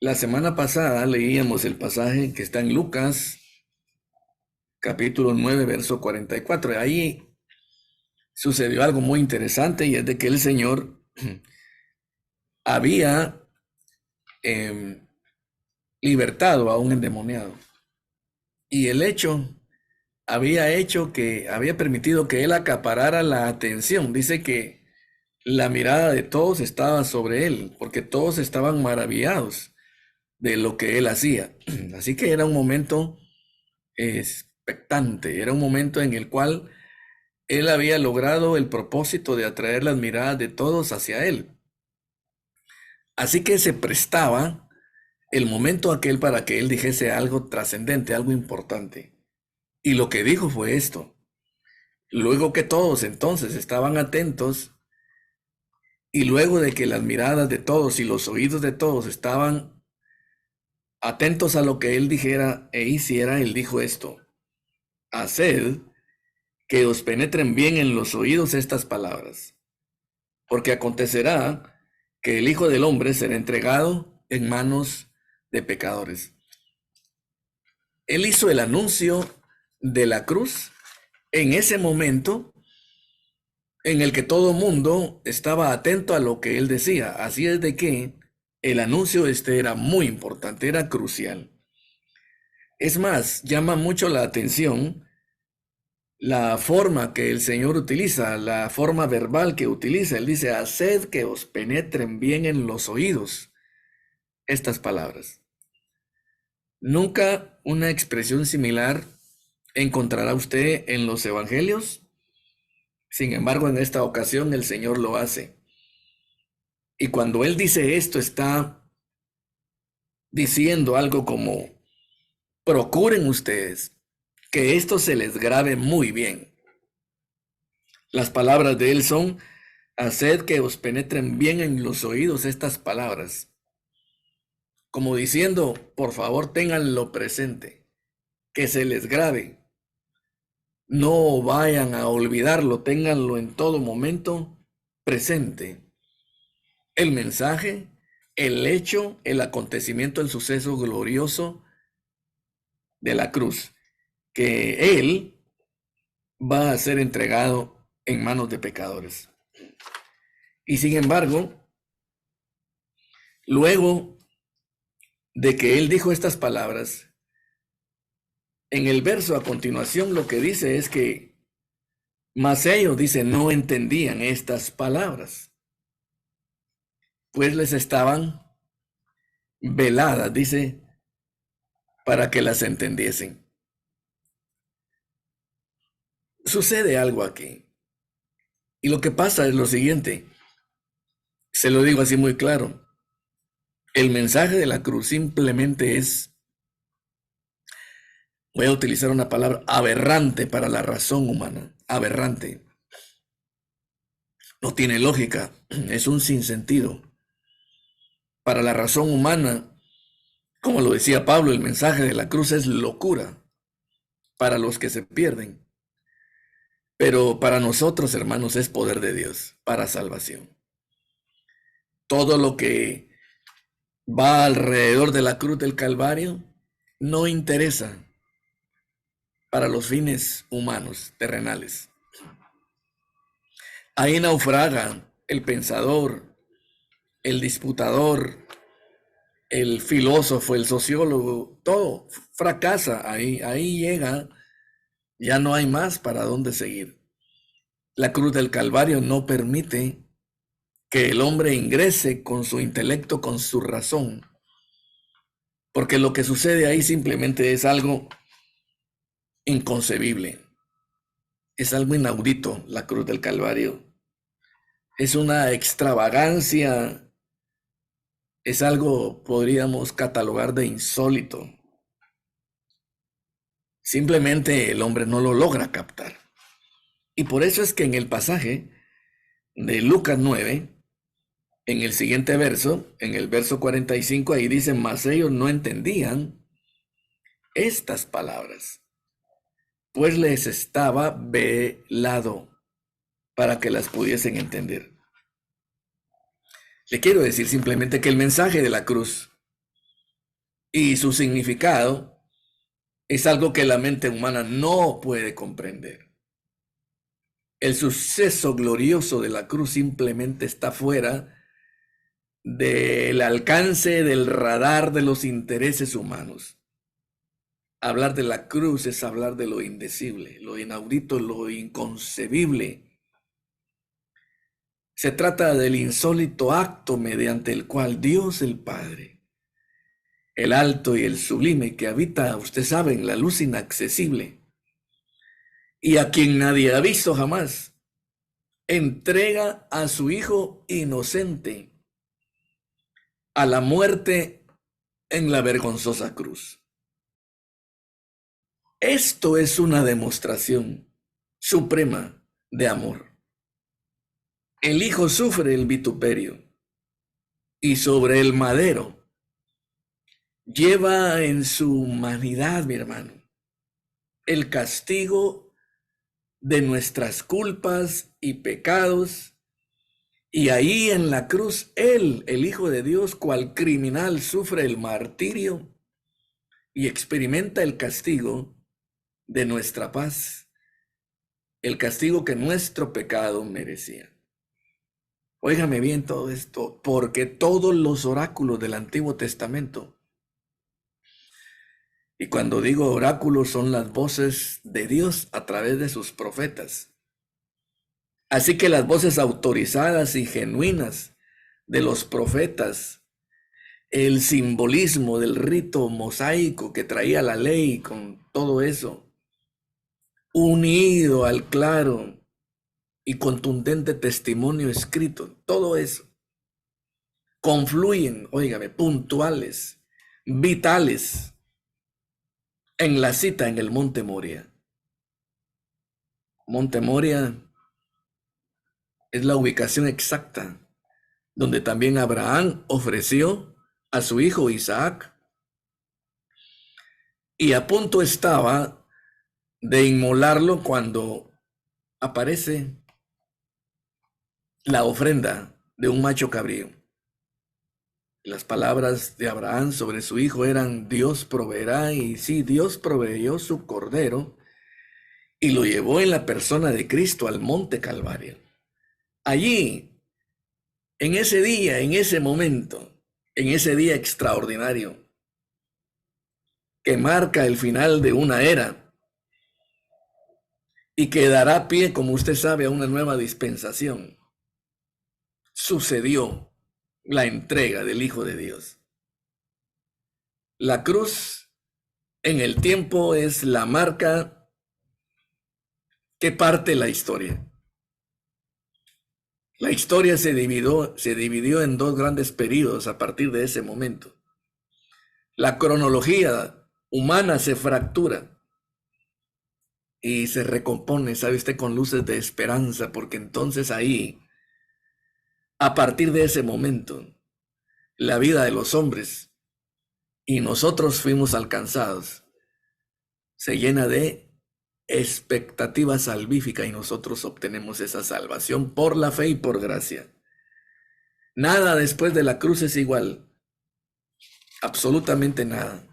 La semana pasada leíamos el pasaje que está en Lucas, capítulo 9, verso 44. Ahí sucedió algo muy interesante y es de que el Señor había em, libertado a un endemoniado. Y el hecho había permitido que él acaparara la atención. Dice que la mirada de todos estaba sobre él, porque todos estaban maravillados de lo que él hacía. Así que era un momento expectante, era un momento en el cual él había logrado el propósito de atraer las miradas de todos hacia él. Así que se prestaba el momento aquel para que él dijese algo trascendente, algo importante. Y lo que dijo fue esto. Luego que todos entonces estaban atentos y luego de que las miradas de todos y los oídos de todos estaban atentos a lo que él dijera e hiciera, él dijo esto: haced que os penetren bien en los oídos estas palabras, porque acontecerá que el Hijo del Hombre será entregado en manos de pecadores. Él hizo el anuncio de la cruz en ese momento en el que todo mundo estaba atento a lo que él decía. Así es de que el anuncio era muy importante, era crucial. Es más, llama mucho la atención la forma que el Señor utiliza, la forma verbal que utiliza. Él dice: haced que os penetren bien en los oídos estas palabras. Nunca una expresión similar encontrará usted en los evangelios. Sin embargo, en esta ocasión el Señor lo hace. Y cuando Él dice esto, está diciendo algo como: procuren ustedes que esto se les grabe muy bien. Las palabras de Él son: haced que os penetren bien en los oídos estas palabras. Como diciendo, por favor, ténganlo presente, que se les grabe. No vayan a olvidarlo, ténganlo en todo momento presente. El mensaje, el hecho, el acontecimiento, el suceso glorioso de la cruz, que Él va a ser entregado en manos de pecadores. Y sin embargo, luego de que Él dijo estas palabras, en el verso a continuación lo que dice es que, mas ellos, dice, no entendían estas palabras, pues les estaban veladas, dice, para que las entendiesen. Sucede algo aquí. Y lo que pasa es lo siguiente, se lo digo así muy claro: el mensaje de la cruz simplemente es, voy a utilizar una palabra, aberrante para la razón humana, aberrante. No tiene lógica, es un sinsentido. Para la razón humana, como lo decía Pablo, el mensaje de la cruz es locura para los que se pierden. Pero para nosotros, hermanos, es poder de Dios para salvación. Todo lo que va alrededor de la cruz del Calvario no interesa para los fines humanos, terrenales. Ahí naufraga el pensador, el disputador, el filósofo, el sociólogo, todo fracasa ahí llega, ya no hay más para dónde seguir. La cruz del Calvario no permite que el hombre ingrese con su intelecto, con su razón, porque lo que sucede ahí simplemente es algo inconcebible, es algo inaudito. La cruz del Calvario es una extravagancia, es algo, podríamos catalogar de insólito. Simplemente el hombre no lo logra captar. Y por eso es que en el pasaje de Lucas 9, en el siguiente verso, en el verso 45, ahí dice: mas ellos no entendían estas palabras, pues les estaba velado para que las pudiesen entender. Le quiero decir simplemente que el mensaje de la cruz y su significado es algo que la mente humana no puede comprender. El suceso glorioso de la cruz simplemente está fuera del alcance del radar de los intereses humanos. Hablar de la cruz es hablar de lo indecible, lo inaudito, lo inconcebible. Se trata del insólito acto mediante el cual Dios el Padre, el alto y el sublime que habita, usted sabe, en la luz inaccesible, y a quien nadie ha visto jamás, entrega a su Hijo inocente a la muerte en la vergonzosa cruz. Esto es una demostración suprema de amor. El Hijo sufre el vituperio y sobre el madero lleva en su humanidad, mi hermano, el castigo de nuestras culpas y pecados. Y ahí en la cruz, Él, el Hijo de Dios, cual criminal, sufre el martirio y experimenta el castigo de nuestra paz, el castigo que nuestro pecado merecía. Óigame bien todo esto, porque todos los oráculos del Antiguo Testamento, y cuando digo oráculos son las voces de Dios a través de sus profetas, así que las voces autorizadas y genuinas de los profetas, el simbolismo del rito mosaico que traía la ley con todo eso, unido al claro y contundente testimonio escrito, todo eso, confluyen, óigame, puntuales, vitales, en la cita en el Monte Moria. Monte Moria es la ubicación exacta donde también Abraham ofreció a su hijo Isaac y a punto estaba de inmolarlo cuando aparece la ofrenda de un macho cabrío. Las palabras de Abraham sobre su hijo eran: Dios proveerá, y sí, Dios proveyó su cordero y lo llevó en la persona de Cristo al monte Calvario. Allí, en ese día, en ese momento, en ese día extraordinario que marca el final de una era y que dará pie, como usted sabe, a una nueva dispensación, sucedió la entrega del Hijo de Dios. La cruz en el tiempo es la marca que parte la historia. La historia se dividió en dos grandes periodos a partir de ese momento. La cronología humana se fractura y se recompone, sabe usted, con luces de esperanza, porque entonces ahí, a partir de ese momento, la vida de los hombres, y nosotros fuimos alcanzados, se llena de expectativa salvífica y nosotros obtenemos esa salvación por la fe y por gracia. Nada después de la cruz es igual, absolutamente nada.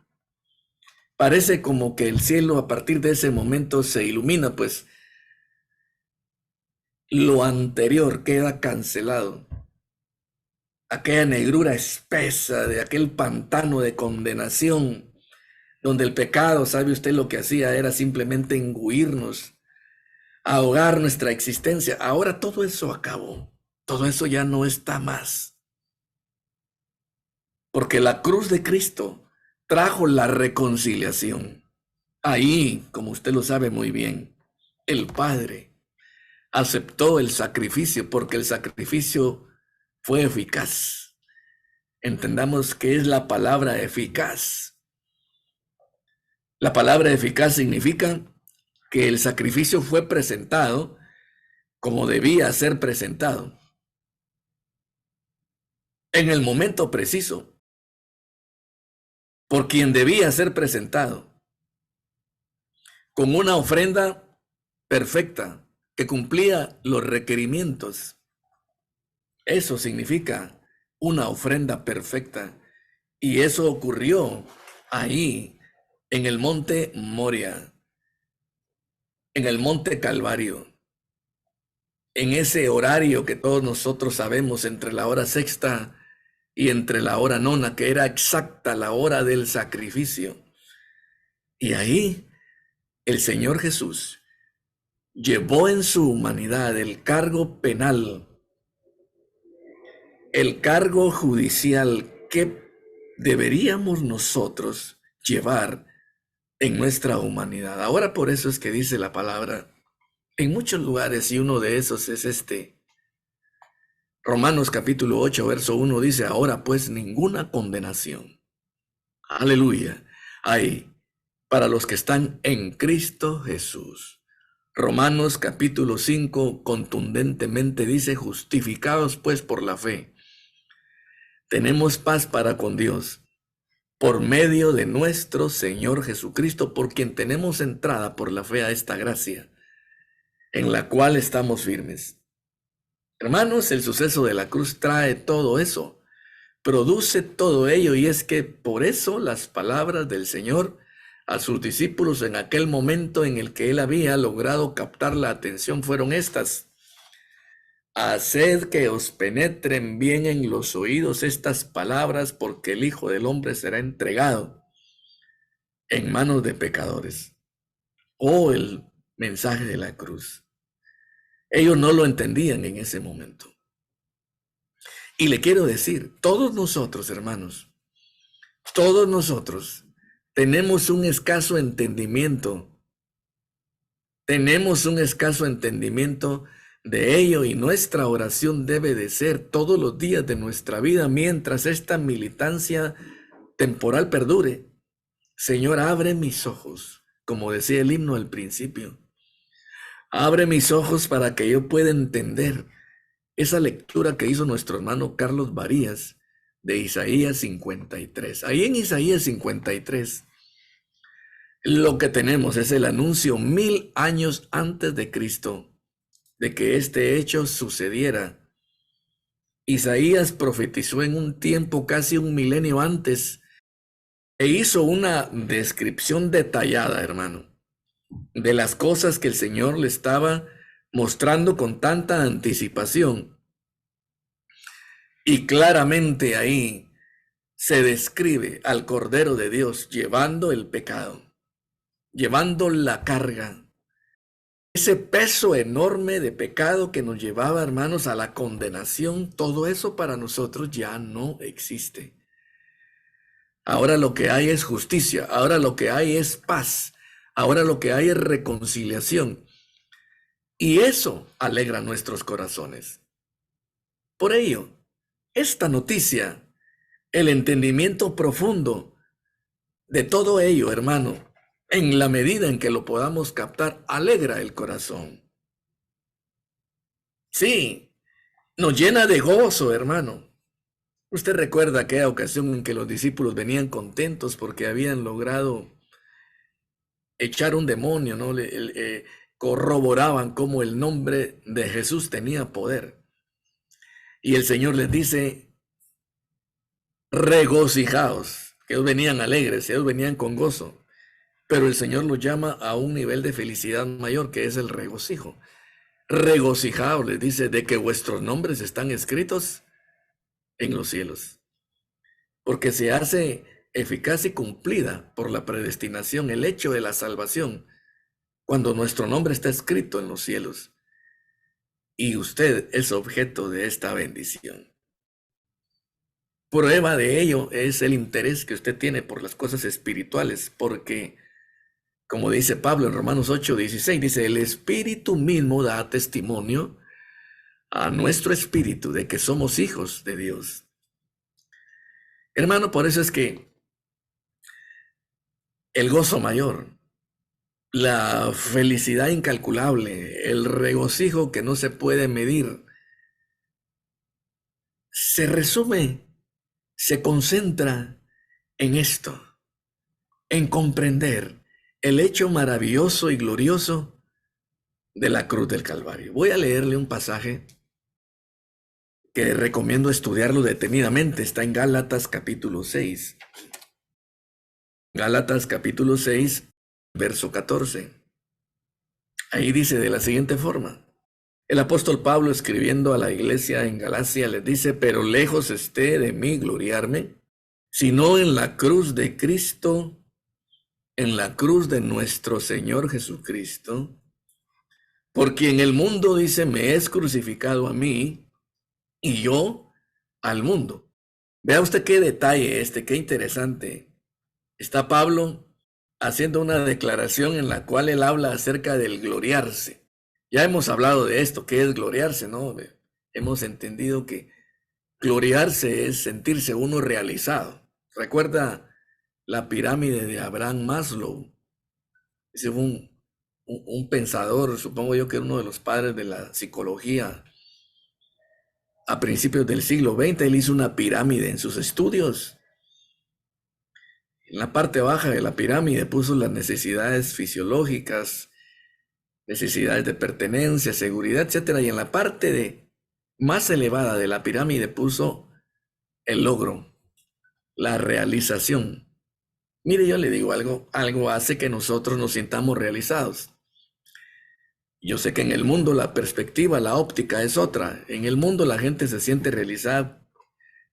Parece como que el cielo a partir de ese momento se ilumina, pues lo anterior queda cancelado. Aquella negrura espesa de aquel pantano de condenación, donde el pecado, sabe usted, lo que hacía era simplemente engulirnos, ahogar nuestra existencia. Ahora todo eso acabó, todo eso ya no está más. Porque la cruz de Cristo trajo la reconciliación. Ahí, como usted lo sabe muy bien, el Padre aceptó el sacrificio porque el sacrificio fue eficaz. Entendamos qué es la palabra eficaz. La palabra eficaz significa que el sacrificio fue presentado como debía ser presentado, en el momento preciso, por quien debía ser presentado, con una ofrenda perfecta que cumplía los requerimientos. Eso significa una ofrenda perfecta, y eso ocurrió ahí, en el monte Moria, en el monte Calvario, en ese horario que todos nosotros sabemos entre la hora sexta y entre la hora nona, que era exacta la hora del sacrificio. Y ahí el Señor Jesús llevó en su humanidad el cargo penal, el cargo judicial que deberíamos nosotros llevar en nuestra humanidad. Ahora por eso es que dice la palabra en muchos lugares, y uno de esos es Romanos capítulo 8, verso 1 dice, ahora pues ninguna condenación, aleluya, hay para los que están en Cristo Jesús. Romanos capítulo 5 contundentemente dice, justificados pues por la fe, tenemos paz para con Dios, por medio de nuestro Señor Jesucristo, por quien tenemos entrada por la fe a esta gracia, en la cual estamos firmes. Hermanos, el suceso de la cruz trae todo eso, produce todo ello, y es que por eso las palabras del Señor a sus discípulos en aquel momento en el que él había logrado captar la atención fueron estas: haced que os penetren bien en los oídos estas palabras, porque el Hijo del Hombre será entregado en manos de pecadores. Oh, el mensaje de la cruz. Ellos no lo entendían en ese momento. Y le quiero decir, todos nosotros, hermanos, todos nosotros tenemos un escaso entendimiento. Tenemos un escaso entendimiento de ello, y nuestra oración debe de ser todos los días de nuestra vida mientras esta militancia temporal perdure. Señor, abre mis ojos, como decía el himno al principio. Abre mis ojos para que yo pueda entender esa lectura que hizo nuestro hermano Carlos Varías de Isaías 53. Ahí en Isaías 53 lo que tenemos es el anuncio 1000 años antes de Cristo de que este hecho sucediera. Isaías profetizó en un tiempo casi un milenio antes e hizo una descripción detallada, hermano, de las cosas que el Señor le estaba mostrando con tanta anticipación. Y claramente ahí se describe al Cordero de Dios llevando el pecado, llevando la carga, ese peso enorme de pecado que nos llevaba, hermanos, a la condenación. Todo eso para nosotros ya no existe. Ahora lo que hay es justicia, ahora lo que hay es paz, ahora lo que hay es reconciliación. Y eso alegra nuestros corazones. Por ello, esta noticia, el entendimiento profundo de todo ello, hermano, en la medida en que lo podamos captar, alegra el corazón. Sí, nos llena de gozo, hermano. Usted recuerda aquella ocasión en que los discípulos venían contentos porque habían logrado echar un demonio, ¿no? Corroboraban cómo el nombre de Jesús tenía poder. Y el Señor les dice, regocijaos, que ellos venían alegres, ellos venían con gozo. Pero el Señor los llama a un nivel de felicidad mayor, que es el regocijo. Regocijaos, les dice, de que vuestros nombres están escritos en los cielos. Porque se hace eficaz y cumplida por la predestinación el hecho de la salvación cuando nuestro nombre está escrito en los cielos. Y usted es objeto de esta bendición. Prueba de ello es el interés que usted tiene por las cosas espirituales, porque, como dice Pablo en Romanos 8:16, dice, el Espíritu mismo da testimonio a nuestro espíritu de que somos hijos de Dios. Hermano, por eso es que el gozo mayor, la felicidad incalculable, el regocijo que no se puede medir, se resume, se concentra en esto, en comprender el hecho maravilloso y glorioso de la cruz del Calvario. Voy a leerle un pasaje que recomiendo estudiarlo detenidamente. Está en Gálatas capítulo 6. Gálatas capítulo 6, verso 14. Ahí dice de la siguiente forma. El apóstol Pablo, escribiendo a la iglesia en Galacia, les dice: pero lejos esté de mí gloriarme, sino en la cruz de Cristo, en la cruz de nuestro Señor Jesucristo, por quien el mundo, dice, me es crucificado a mí y yo al mundo. Vea usted qué detalle qué interesante. Está Pablo haciendo una declaración en la cual él habla acerca del gloriarse. Ya hemos hablado de esto, ¿qué es gloriarse, no? Hemos entendido que gloriarse es sentirse uno realizado. Recuerda la pirámide de Abraham Maslow. Ese fue un pensador, supongo yo que uno de los padres de la psicología a principios del siglo XX. Él hizo una pirámide en sus estudios. En la parte baja de la pirámide puso las necesidades fisiológicas, necesidades de pertenencia, seguridad, etcétera, y en la parte más elevada de la pirámide puso el logro, la realización. Mire, yo le digo algo hace que nosotros nos sintamos realizados. Yo sé que en el mundo la perspectiva, la óptica es otra. En el mundo la gente se siente realizada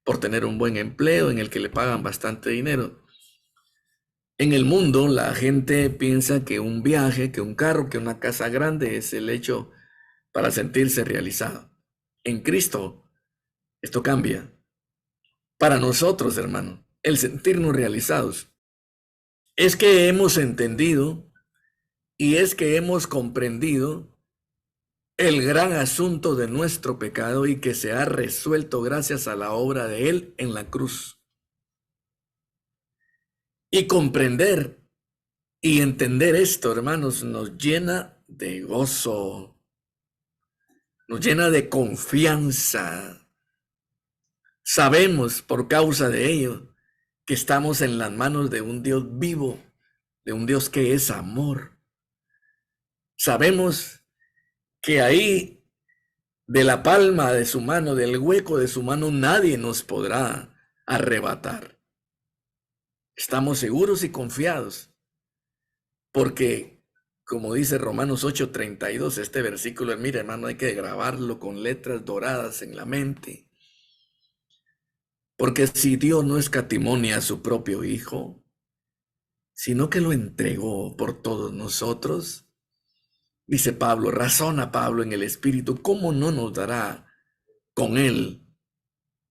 por tener un buen empleo en el que le pagan bastante dinero. En el mundo la gente piensa que un viaje, que un carro, que una casa grande es el hecho para sentirse realizado. En Cristo esto cambia. Para nosotros, hermano, el sentirnos realizados es que hemos entendido y es que hemos comprendido el gran asunto de nuestro pecado y que se ha resuelto gracias a la obra de Él en la cruz. Y comprender y entender esto, hermanos, nos llena de gozo, nos llena de confianza. Sabemos por causa de ello que estamos en las manos de un Dios vivo, de un Dios que es amor. Sabemos que ahí, de la palma de su mano, del hueco de su mano, nadie nos podrá arrebatar. Estamos seguros y confiados, porque, como dice Romanos 8:32, este versículo, mira, hermano, hay que grabarlo con letras doradas en la mente. Porque si Dios no escatimó a su propio Hijo, sino que lo entregó por todos nosotros, dice Pablo, razona Pablo en el Espíritu, ¿cómo no nos dará con Él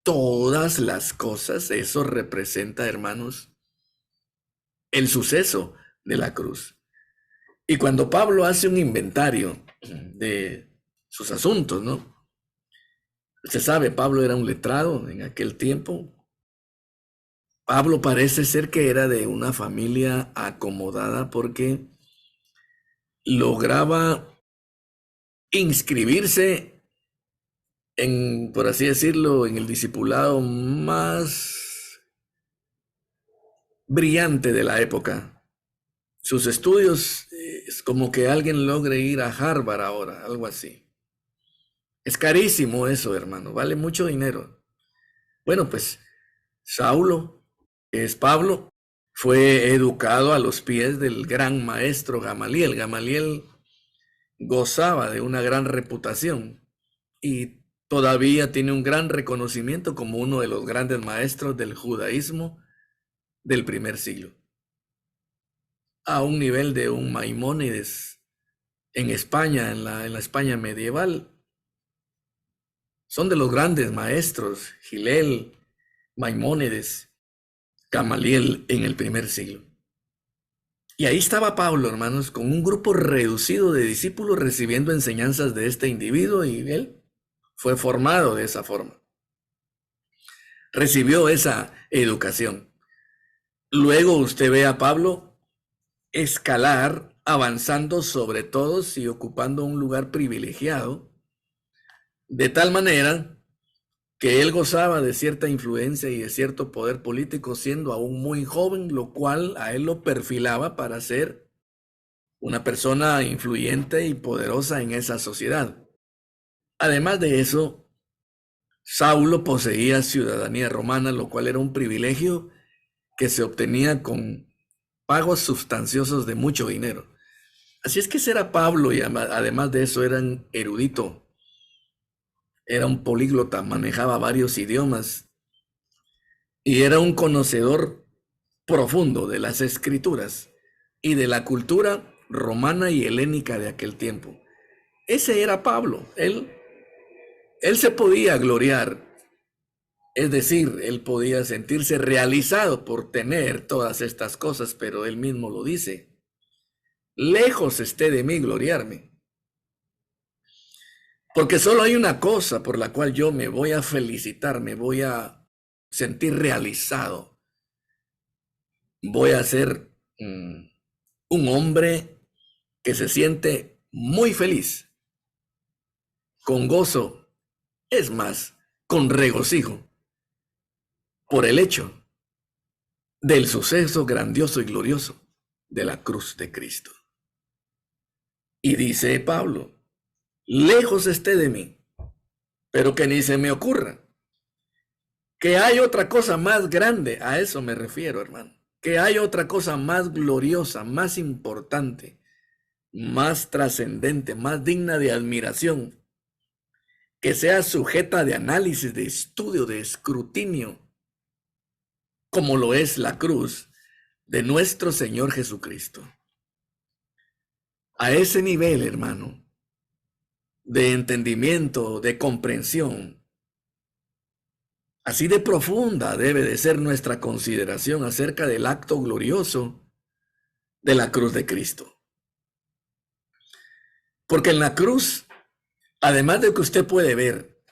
todas las cosas? Eso representa, hermanos, el suceso de la cruz. Y cuando Pablo hace un inventario de sus asuntos, ¿no? Usted sabe, Pablo era un letrado en aquel tiempo. Pablo parece ser que era de una familia acomodada porque lograba inscribirse en, por así decirlo, en el discipulado más brillante de la época. Sus estudios es como que alguien logre ir a Harvard ahora, algo así. Es carísimo eso, hermano, vale mucho dinero. Bueno, pues Saulo, que es Pablo, fue educado a los pies del gran maestro Gamaliel. Gamaliel gozaba de una gran reputación y todavía tiene un gran reconocimiento como uno de los grandes maestros del judaísmo del primer siglo, a un nivel de un Maimónides en España, en la España medieval. Son de los grandes maestros, Gilel, Maimónides, Gamaliel en el primer siglo. Y ahí estaba Pablo, hermanos, con un grupo reducido de discípulos recibiendo enseñanzas de este individuo, y él fue formado de esa forma. Recibió esa educación. Luego usted ve a Pablo escalar, avanzando sobre todos y ocupando un lugar privilegiado, de tal manera que él gozaba de cierta influencia y de cierto poder político siendo aún muy joven, lo cual a él lo perfilaba para ser una persona influyente y poderosa en esa sociedad. Además de eso, Saulo poseía ciudadanía romana, lo cual era un privilegio que se obtenía con pagos sustanciosos de mucho dinero. Así es que ese era Pablo y además de eso era un erudito, era un políglota, manejaba varios idiomas y era un conocedor profundo de las escrituras y de la cultura romana y helénica de aquel tiempo. Ese era Pablo. Él se podía gloriar, es decir, él podía sentirse realizado por tener todas estas cosas, pero él mismo lo dice: lejos esté de mí gloriarme, porque solo hay una cosa por la cual yo me voy a felicitar, me voy a sentir realizado. Voy a ser un hombre que se siente muy feliz, con gozo, es más, con regocijo, por el hecho del suceso grandioso y glorioso de la cruz de Cristo. Y dice Pablo: lejos esté de mí, pero que ni se me ocurra que hay otra cosa más grande. A eso me refiero, hermano, que hay otra cosa más gloriosa, más importante, más trascendente, más digna de admiración, que sea sujeta de análisis, de estudio, de escrutinio, como lo es la cruz de nuestro Señor Jesucristo. A ese nivel, hermano, de entendimiento, de comprensión, así de profunda debe de ser nuestra consideración acerca del acto glorioso de la cruz de Cristo. Porque en la cruz, además de que usted puede ver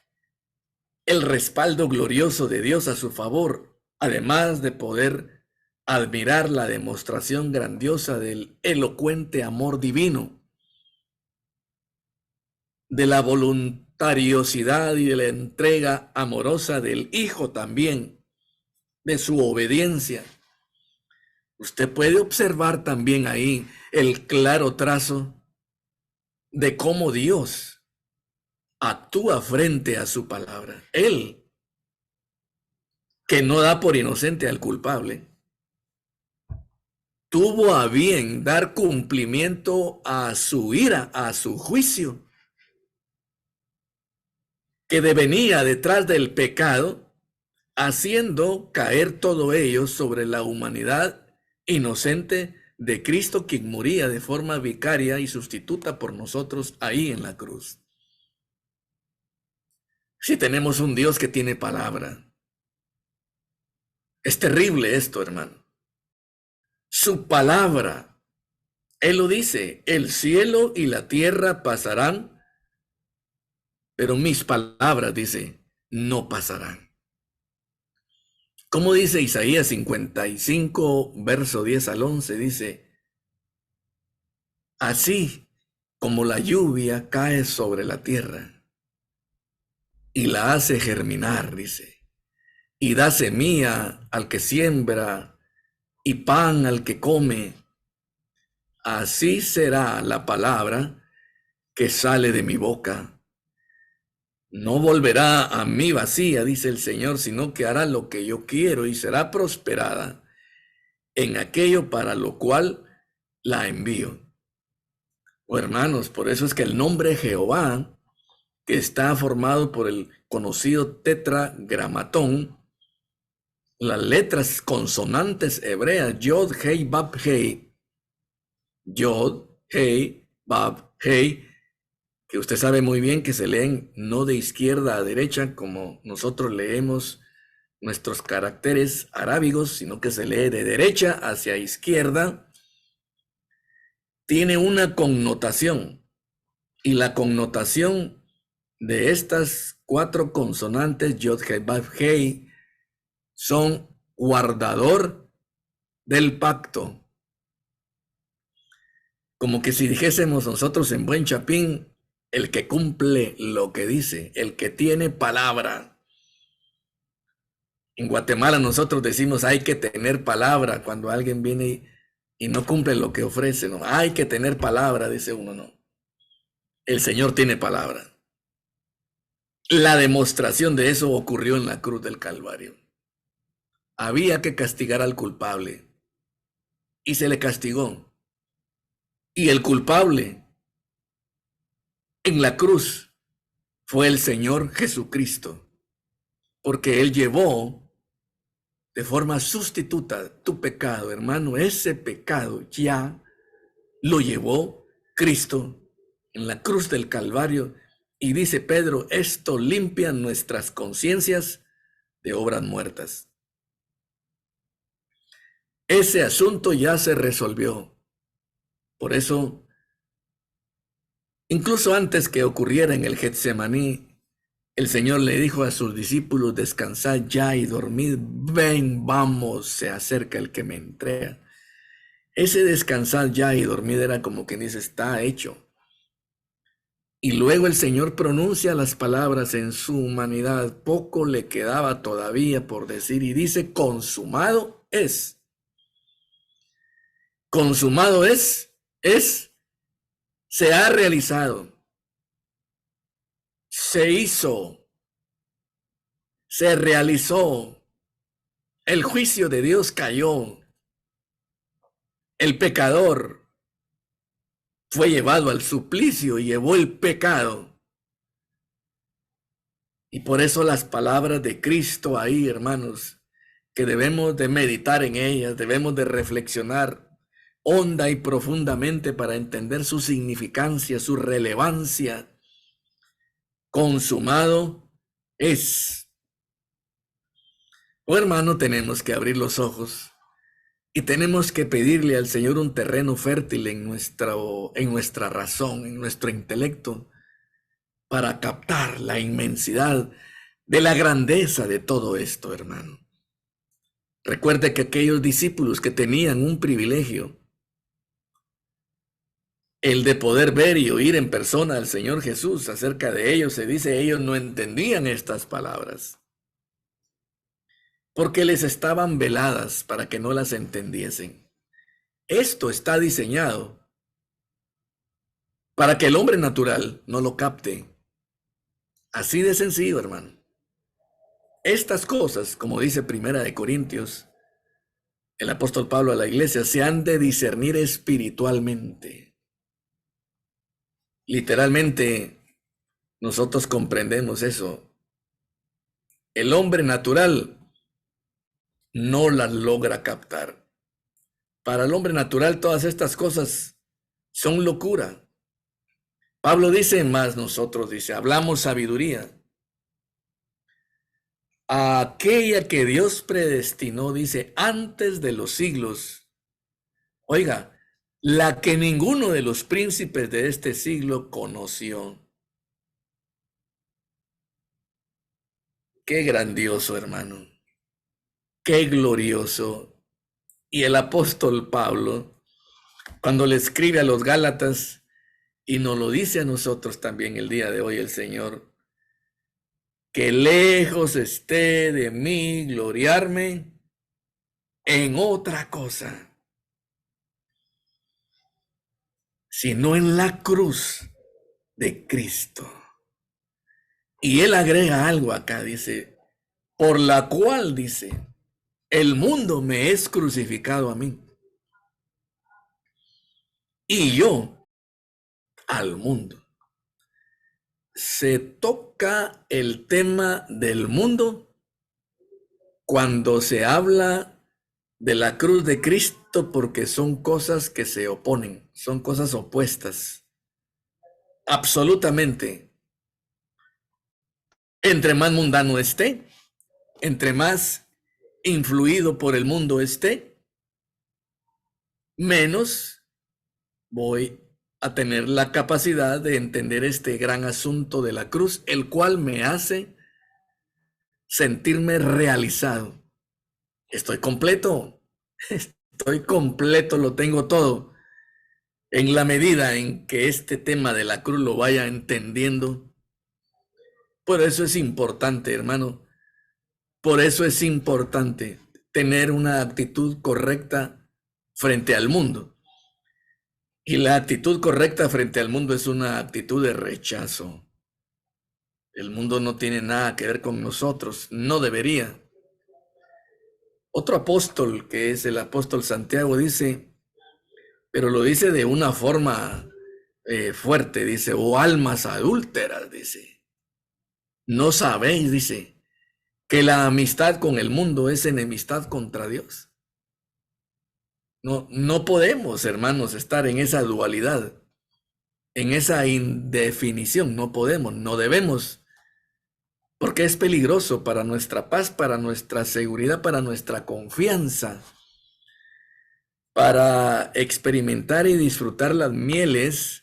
el respaldo glorioso de Dios a su favor, además de poder admirar la demostración grandiosa del elocuente amor divino, de la voluntariosidad y de la entrega amorosa del Hijo también, de su obediencia, usted puede observar también ahí el claro trazo de cómo Dios actúa frente a su palabra. Él, que no da por inocente al culpable, tuvo a bien dar cumplimiento a su ira, a su juicio, que devenía detrás del pecado, haciendo caer todo ello sobre la humanidad inocente de Cristo, quien moría de forma vicaria y sustituta por nosotros ahí en la cruz. Si tenemos un Dios que tiene palabra, es terrible esto, hermano. Su palabra, Él lo dice: el cielo y la tierra pasarán, pero mis palabras, dice, no pasarán. Como dice Isaías 55, verso 10 al 11, dice: así como la lluvia cae sobre la tierra y la hace germinar, dice, y da semilla al que siembra y pan al que come, así será la palabra que sale de mi boca. No volverá a mí vacía, dice el Señor, sino que hará lo que yo quiero y será prosperada en aquello para lo cual la envío. Oh, hermanos, por eso es que el nombre Jehová, que está formado por el conocido tetragramatón, las letras consonantes hebreas, Yod, Hei, Bab, Hei, Yod, Hei, Bab, Hei, que usted sabe muy bien que se leen no de izquierda a derecha como nosotros leemos nuestros caracteres arábigos, sino que se lee de derecha hacia izquierda, tiene una connotación, y la connotación de estas cuatro consonantes, Yod, Hei, Bab, Hei, son guardador del pacto. Como que si dijésemos nosotros en buen chapín, el que cumple lo que dice, el que tiene palabra. En Guatemala nosotros decimos: hay que tener palabra cuando alguien viene y no cumple lo que ofrece, ¿no? Hay que tener palabra, dice uno, no. El Señor tiene palabra. La demostración de eso ocurrió en la cruz del Calvario. Había que castigar al culpable. y se le castigó. Y el culpable en la cruz fue el Señor Jesucristo, porque Él llevó de forma sustituta tu pecado, hermano. Ese pecado ya lo llevó Cristo en la cruz del Calvario. Y dice Pedro, esto limpia nuestras conciencias de obras muertas. Ese asunto ya se resolvió. Por eso, incluso antes que ocurriera en el Getsemaní, el Señor le dijo a sus discípulos, descansad ya y dormid, ven, vamos, se acerca el que me entrega. Ese descansad ya y dormid era como quien dice, está hecho. Y luego el Señor pronuncia las palabras en su humanidad, poco le quedaba todavía por decir, y dice, consumado es. Consumado es, se ha realizado, se hizo, se realizó. El juicio de Dios cayó. El pecador fue llevado al suplicio y llevó el pecado. Y por eso las palabras de Cristo ahí, hermanos, que debemos de meditar en ellas, debemos de reflexionar honda y profundamente para entender su significancia, su relevancia. Consumado es. Oh, hermano, tenemos que abrir los ojos y tenemos que pedirle al Señor un terreno fértil en nuestra razón, en nuestro intelecto, para captar la inmensidad de la grandeza de todo esto, hermano. Recuerde que aquellos discípulos que tenían un privilegio, el de poder ver y oír en persona al Señor Jesús, acerca de ellos se dice, ellos no entendían estas palabras, porque les estaban veladas para que no las entendiesen. Esto está diseñado para que el hombre natural no lo capte. Así de sencillo, hermano. Estas cosas, como dice Primera de Corintios, el apóstol Pablo a la iglesia, se han de discernir espiritualmente. Literalmente, nosotros comprendemos eso. El hombre natural no las logra captar. Para el hombre natural todas estas cosas son locura. Pablo dice, más nosotros, dice, hablamos sabiduría. A aquella que Dios predestinó, dice, antes de los siglos. Oiga, la que ninguno de los príncipes de este siglo conoció. Qué grandioso, hermano. Qué glorioso. Y el apóstol Pablo, cuando le escribe a los Gálatas, y nos lo dice a nosotros también el día de hoy el Señor, que lejos esté de mí gloriarme en otra cosa, sino en la cruz de Cristo. Y él agrega algo acá, dice, por la cual, dice, el mundo me es crucificado a mí, y yo al mundo. Se toca el tema del mundo cuando se habla de la cruz de Cristo, porque son cosas que se oponen, son cosas opuestas. Absolutamente. Entre más mundano esté, entre más influido por el mundo esté, menos voy a tener la capacidad de entender este gran asunto de la cruz, el cual me hace sentirme realizado. Estoy completo, lo tengo todo. En la medida en que este tema de la cruz lo vaya entendiendo, por eso es importante, hermano, por eso es importante tener una actitud correcta frente al mundo. Y la actitud correcta frente al mundo es una actitud de rechazo. El mundo no tiene nada que ver con nosotros, no debería. Otro apóstol, que es el apóstol Santiago, dice, pero lo dice de una forma fuerte, dice, o almas adúlteras, dice. No sabéis, dice, que la amistad con el mundo es enemistad contra Dios. No, no podemos, hermanos, estar en esa dualidad, en esa indefinición. No podemos, no debemos, porque es peligroso para nuestra paz, para nuestra seguridad, para nuestra confianza, para experimentar y disfrutar las mieles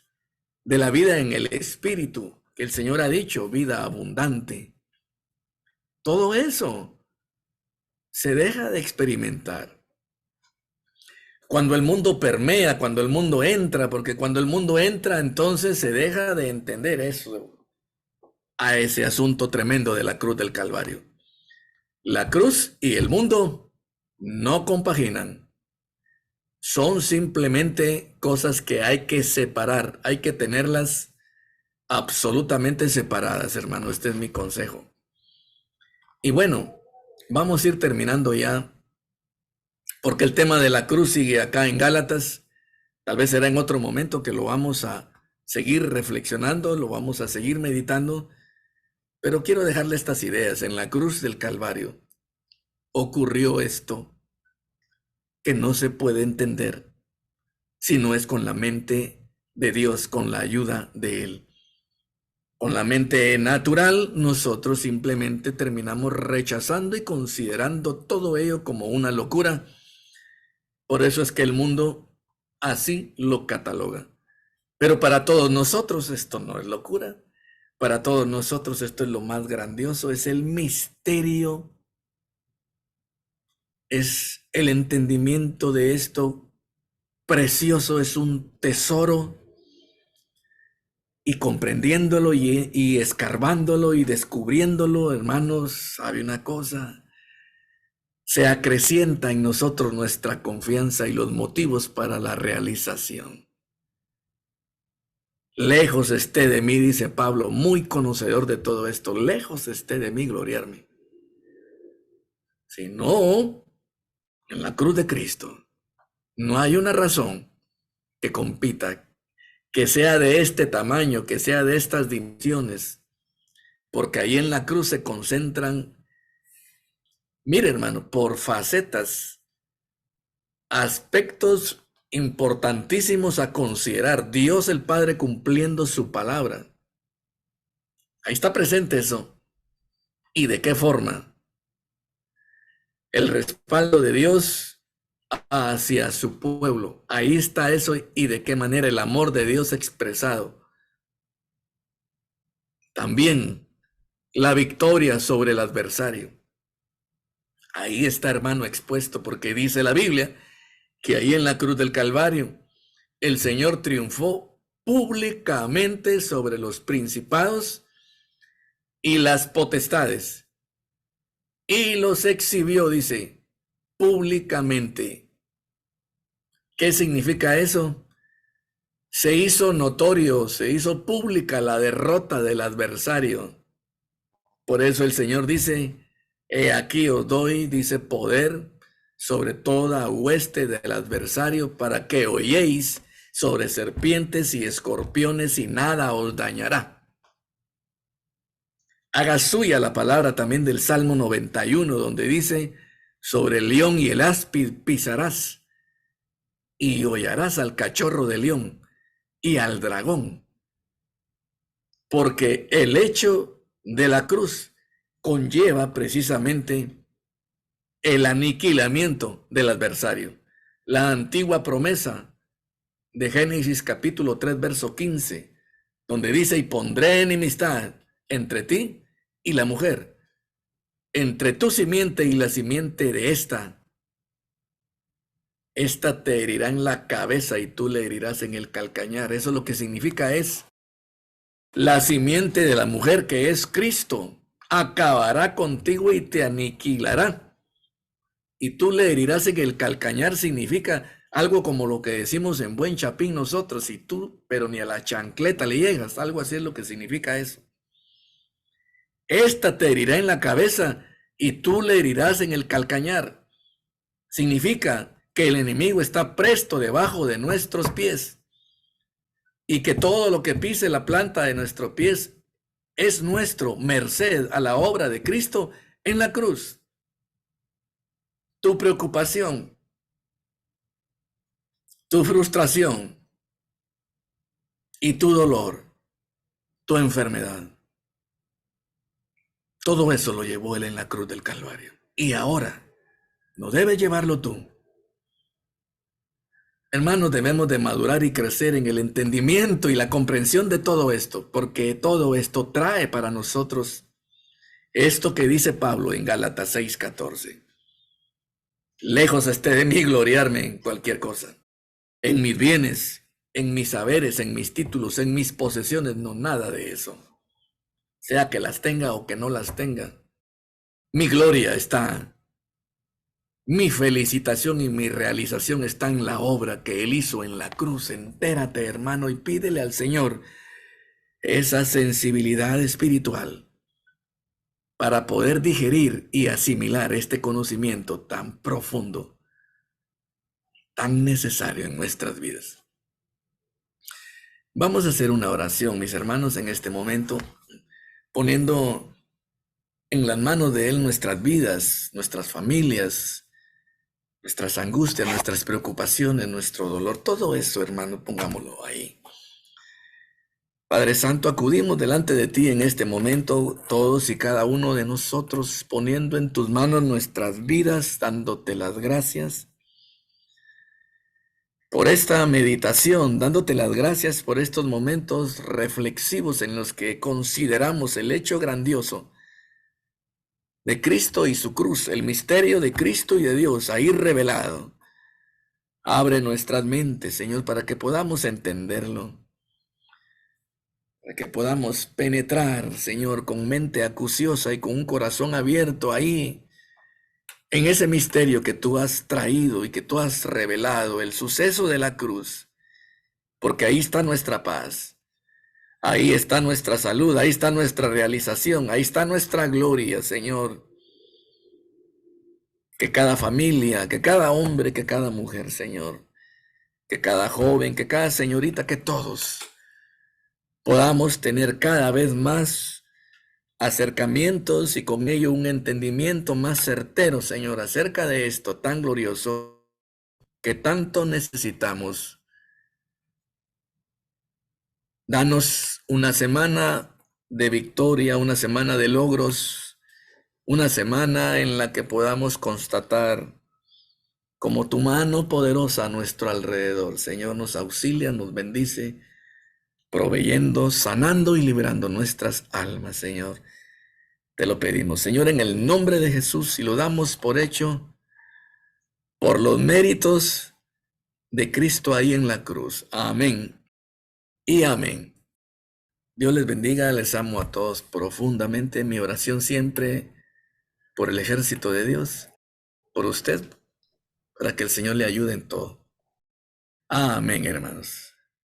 de la vida en el Espíritu, que el Señor ha dicho, vida abundante. Todo eso se deja de experimentar cuando el mundo permea, cuando el mundo entra, porque cuando el mundo entra, entonces se deja de entender eso, a ese asunto tremendo de la cruz del Calvario. La cruz y el mundo no compaginan. Son simplemente cosas que hay que separar, hay que tenerlas absolutamente separadas, hermano. Este es mi consejo. Y bueno, vamos a ir terminando ya, porque el tema de la cruz sigue acá en Gálatas. Tal vez será en otro momento que lo vamos a seguir reflexionando, lo vamos a seguir meditando, pero quiero dejarle estas ideas. En la cruz del Calvario ocurrió esto que no se puede entender si no es con la mente de Dios, con la ayuda de Él. Con la mente natural, nosotros simplemente terminamos rechazando y considerando todo ello como una locura. Por eso es que el mundo así lo cataloga. Pero para todos nosotros esto no es locura. Para todos nosotros esto es lo más grandioso, es el misterio, es el entendimiento de esto precioso, es un tesoro. Y comprendiéndolo y escarbándolo y descubriéndolo, hermanos, sabe una cosa, se acrecienta en nosotros nuestra confianza y los motivos para la realización. Lejos esté de mí, dice Pablo, muy conocedor de todo esto, lejos esté de mí gloriarme. Si no, en la cruz de Cristo, no hay una razón que compita, que sea de este tamaño, que sea de estas dimensiones, porque ahí en la cruz se concentran, mire hermano, por facetas, aspectos importantísimos a considerar. Dios el Padre cumpliendo su palabra. Ahí está presente eso. ¿Y de qué forma? El respaldo de Dios hacia su pueblo. Ahí está eso. ¿Y de qué manera el amor de Dios expresado? También la victoria sobre el adversario. Ahí está, hermano, expuesto, porque dice la Biblia que ahí en la cruz del Calvario el Señor triunfó públicamente sobre los principados y las potestades, y los exhibió, dice, públicamente. ¿Qué significa eso? Se hizo notorio, se hizo pública la derrota del adversario. Por eso el Señor dice, he aquí os doy, dice, poder sobre toda hueste del adversario, para que holléis sobre serpientes y escorpiones y nada os dañará. Haga suya la palabra también del Salmo 91, donde dice, sobre el león y el áspid pisarás, y hollarás al cachorro de león y al dragón. Porque el hecho de la cruz conlleva precisamente el aniquilamiento del adversario. La antigua promesa de Génesis capítulo 3, verso 15, donde dice, y pondré enemistad entre ti y la mujer, entre tu simiente y la simiente de esta te herirá en la cabeza y tú le herirás en el calcañar. Eso lo que significa es la simiente de la mujer, que es Cristo, acabará contigo y te aniquilará. Y tú le herirás en el calcañar significa algo como lo que decimos en buen chapín nosotros, y tú, pero ni a la chancleta le llegas, algo así es lo que significa eso. Esta te herirá en la cabeza y tú le herirás en el calcañar. Significa que el enemigo está presto debajo de nuestros pies y que todo lo que pise la planta de nuestros pies es nuestro, merced a la obra de Cristo en la cruz. Tu preocupación, tu frustración y tu dolor, tu enfermedad, todo eso lo llevó Él en la cruz del Calvario. Y ahora no debes llevarlo tú. Hermanos, debemos de madurar y crecer en el entendimiento y la comprensión de todo esto, porque todo esto trae para nosotros esto que dice Pablo en Gálatas 6:14. Lejos esté de mí gloriarme en cualquier cosa, en mis bienes, en mis saberes, en mis títulos, en mis posesiones, no, nada de eso. Sea que las tenga o que no las tenga, mi gloria está, mi felicitación y mi realización está en la obra que Él hizo en la cruz. Entérate, hermano, y pídele al Señor esa sensibilidad espiritual para poder digerir y asimilar este conocimiento tan profundo, tan necesario en nuestras vidas. Vamos a hacer una oración, mis hermanos, en este momento, poniendo en las manos de Él nuestras vidas, nuestras familias, nuestras angustias, nuestras preocupaciones, nuestro dolor, todo eso, hermano, pongámoslo ahí. Padre Santo, acudimos delante de ti en este momento, todos y cada uno de nosotros, poniendo en tus manos nuestras vidas, dándote las gracias por esta meditación, dándote las gracias por estos momentos reflexivos en los que consideramos el hecho grandioso de Cristo y su cruz, el misterio de Cristo y de Dios ahí revelado. Abre nuestras mentes, Señor, para que podamos entenderlo, para que podamos penetrar, Señor, con mente acuciosa y con un corazón abierto ahí, en ese misterio que tú has traído y que tú has revelado, el suceso de la cruz, porque ahí está nuestra paz, ahí está nuestra salud, ahí está nuestra realización, ahí está nuestra gloria, Señor. Que cada familia, que cada hombre, que cada mujer, Señor, que cada joven, que cada señorita, que todos podamos tener cada vez más acercamientos y con ello un entendimiento más certero, Señor, acerca de esto tan glorioso que tanto necesitamos. Danos una semana de victoria, una semana de logros, una semana en la que podamos constatar como tu mano poderosa a nuestro alrededor. Señor, nos auxilia, nos bendice, proveyendo, sanando y librando nuestras almas, Señor. Te lo pedimos, Señor, en el nombre de Jesús, y lo damos por hecho, por los méritos de Cristo ahí en la cruz. Amén y amén. Dios les bendiga, les amo a todos profundamente. Mi oración siempre por el ejército de Dios, por usted, para que el Señor le ayude en todo. Amén, hermanos.